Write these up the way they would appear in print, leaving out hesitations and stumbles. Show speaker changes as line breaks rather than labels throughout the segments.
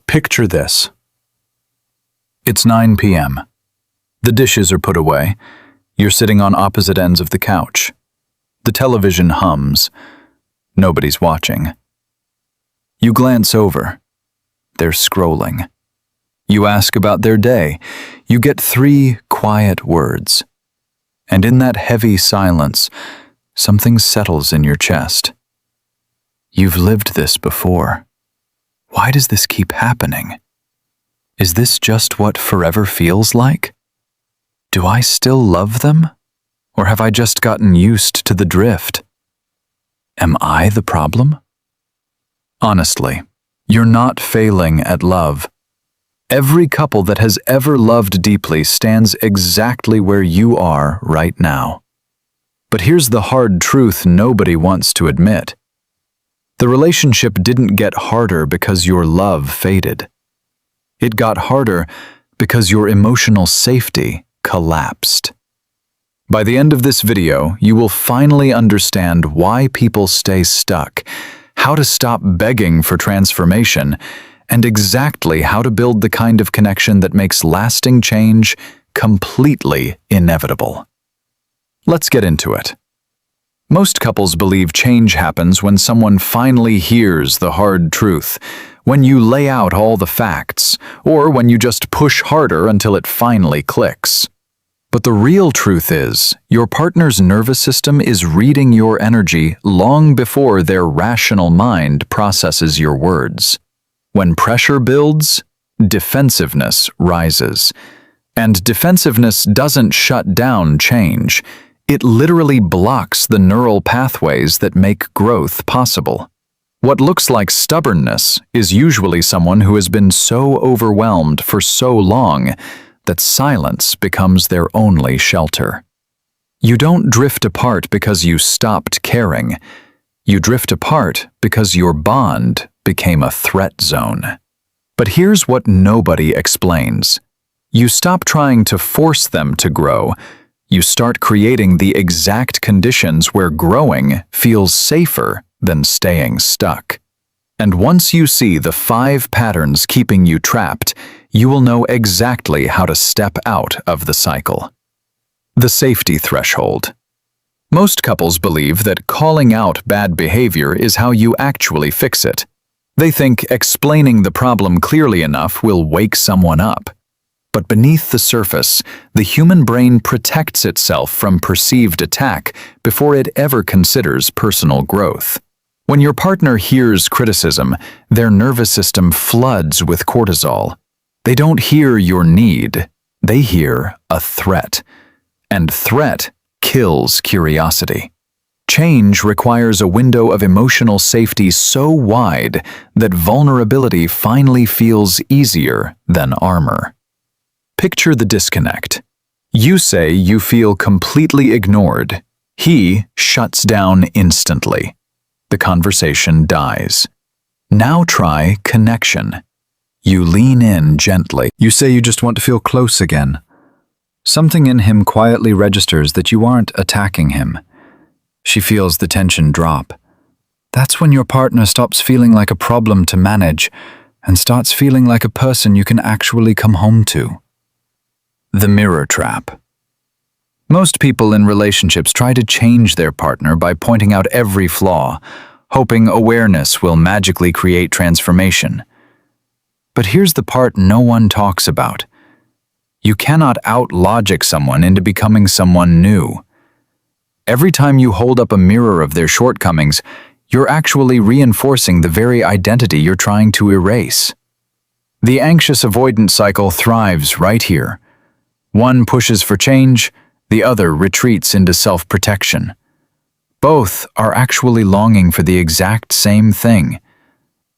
Picture this. It's 9 p.m. The dishes are put away. You're sitting on opposite ends of the couch. The television hums. Nobody's watching. You glance over. They're scrolling. You ask about their day. You get 3 quiet words. And in that heavy silence, something settles in your chest. You've lived this before. Why does this keep happening? Is this just what forever feels like? Do I still love them? Or have I just gotten used to the drift? Am I the problem? Honestly, you're not failing at love. Every couple that has ever loved deeply stands exactly where you are right now. But here's the hard truth nobody wants to admit. The relationship didn't get harder because your love faded. It got harder because your emotional safety collapsed. By the end of this video, you will finally understand why people stay stuck, how to stop begging for transformation, and exactly how to build the kind of connection that makes lasting change completely inevitable. Let's get into it. Most couples believe change happens when someone finally hears the hard truth, when you lay out all the facts, or when you just push harder until it finally clicks. But the real truth is, your partner's nervous system is reading your energy long before their rational mind processes your words. When pressure builds, defensiveness rises. And defensiveness doesn't shut down change. It literally blocks the neural pathways that make growth possible. What looks like stubbornness is usually someone who has been so overwhelmed for so long that silence becomes their only shelter. You don't drift apart because you stopped caring. You drift apart because your bond became a threat zone. But here's what nobody explains. You stop trying to force them to grow. You start creating the exact conditions where growing feels safer than staying stuck. And once you see the 5 patterns keeping you trapped, you will know exactly how to step out of the cycle. The safety threshold. Most couples believe that calling out bad behavior is how you actually fix it. They think explaining the problem clearly enough will wake someone up. But beneath the surface, the human brain protects itself from perceived attack before it ever considers personal growth. When your partner hears criticism, their nervous system floods with cortisol. They don't hear your need, they hear a threat. And threat kills curiosity. Change requires a window of emotional safety so wide that vulnerability finally feels easier than armor. Picture the disconnect. You say you feel completely ignored. He shuts down instantly. The conversation dies. Now try connection. You lean in gently. You say you just want to feel close again. Something in him quietly registers that you aren't attacking him. She feels the tension drop. That's when your partner stops feeling like a problem to manage and starts feeling like a person you can actually come home to. The mirror trap. Most people in relationships try to change their partner by pointing out every flaw, hoping awareness will magically create transformation. But here's the part no one talks about. You cannot out-logic someone into becoming someone new. Every time you hold up a mirror of their shortcomings, you're actually reinforcing the very identity you're trying to erase. The anxious avoidance cycle thrives right here. One pushes for change, the other retreats into self-protection. Both are actually longing for the exact same thing.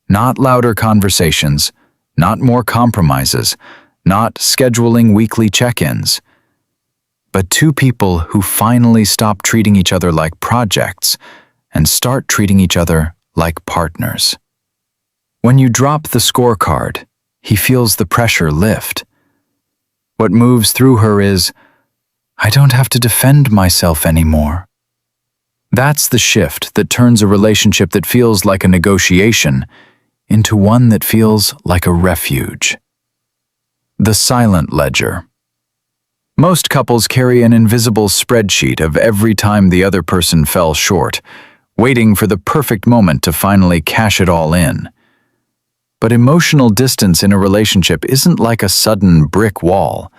Not louder conversations, not more compromises, not scheduling weekly check-ins, but 2 people who finally stop treating each other like projects and start treating each other like partners. When you drop the scorecard, he feels the pressure lift. What moves through her is, I don't have to defend myself anymore. That's the shift that turns a relationship that feels like a negotiation into one that feels like a refuge. The silent ledger. Most couples carry an invisible spreadsheet of every time the other person fell short, waiting for the perfect moment to finally cash it all in. But emotional distance in a relationship isn't like a sudden brick wall.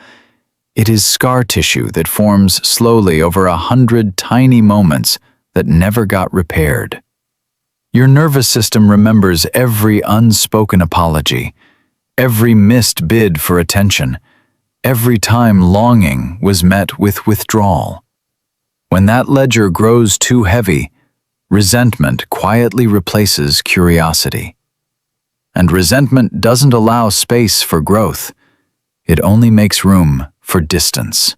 It is scar tissue that forms slowly over 100 tiny moments that never got repaired. Your nervous system remembers every unspoken apology, every missed bid for attention, every time longing was met with withdrawal. When that ledger grows too heavy, resentment quietly replaces curiosity. And resentment doesn't allow space for growth. It only makes room for distance.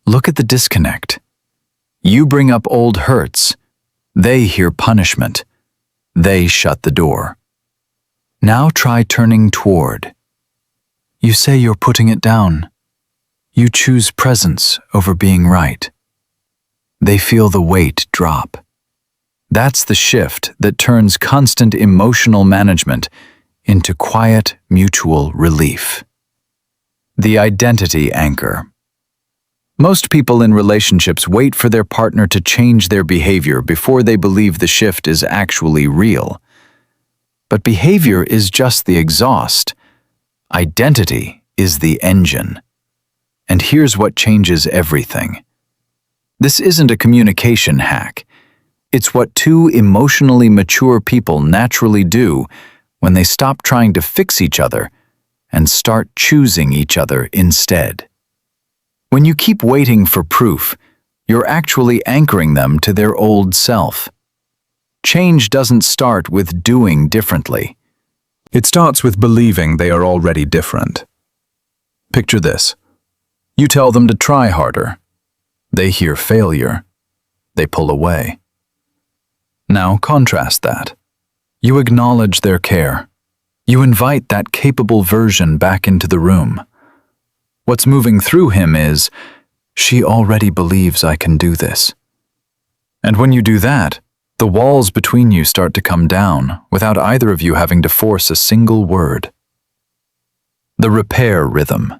Look at the disconnect. You bring up old hurts. They hear punishment. They shut the door. Now try turning toward. You say you're putting it down. You choose presence over being right. They feel the weight drop. That's the shift that turns constant emotional management into quiet mutual relief. The identity anchor. Most people in relationships wait for their partner to change their behavior before they believe the shift is actually real. But behavior is just the exhaust. Identity is the engine. And here's what changes everything. This isn't a communication hack. It's what two emotionally mature people naturally do when they stop trying to fix each other and start choosing each other instead. When you keep waiting for proof, you're actually anchoring them to their old self. Change doesn't start with doing differently. It starts with believing they are already different. Picture this. You tell them to try harder. They hear failure. They pull away. Now contrast that. You acknowledge their care. You invite that capable version back into the room. What's moving through him is, she already believes I can do this. And when you do that, the walls between you start to come down without either of you having to force a single word. The repair rhythm.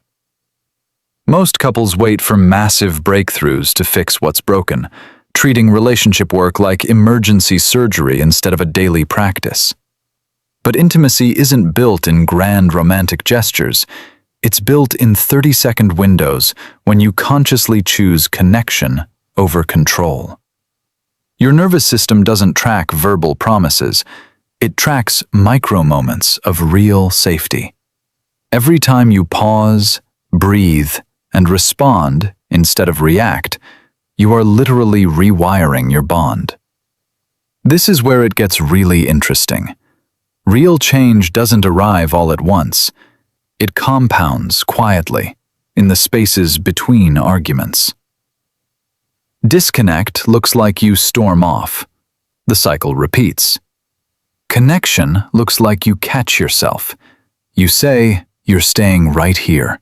Most couples wait for massive breakthroughs to fix what's broken, treating relationship work like emergency surgery instead of a daily practice. But intimacy isn't built in grand romantic gestures. It's built in 30-second windows when you consciously choose connection over control. Your nervous system doesn't track verbal promises. It tracks micro-moments of real safety. Every time you pause, breathe, and respond instead of react, you are literally rewiring your bond. This is where it gets really interesting. Real change doesn't arrive all at once. It compounds quietly, in the spaces between arguments. Disconnect looks like you storm off. The cycle repeats. Connection looks like you catch yourself. You say, you're staying right here.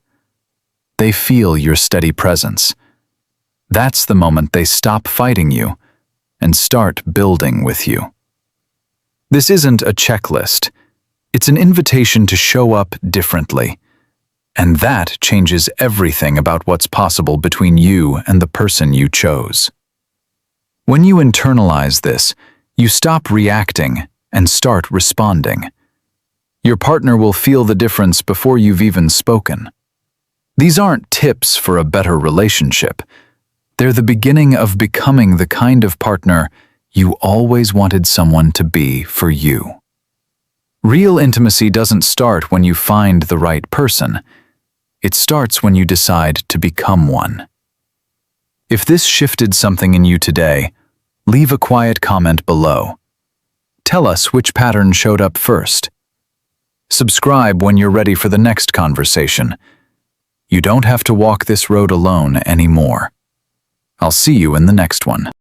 They feel your steady presence. That's the moment they stop fighting you and start building with you. This isn't a checklist. It's an invitation to show up differently. And that changes everything about what's possible between you and the person you chose. When you internalize this, you stop reacting and start responding. Your partner will feel the difference before you've even spoken. These aren't tips for a better relationship. They're the beginning of becoming the kind of partner you always wanted someone to be for you. Real intimacy doesn't start when you find the right person. It starts when you decide to become one. If this shifted something in you today, leave a quiet comment below. Tell us which pattern showed up first. Subscribe when you're ready for the next conversation. You don't have to walk this road alone anymore. I'll see you in the next one.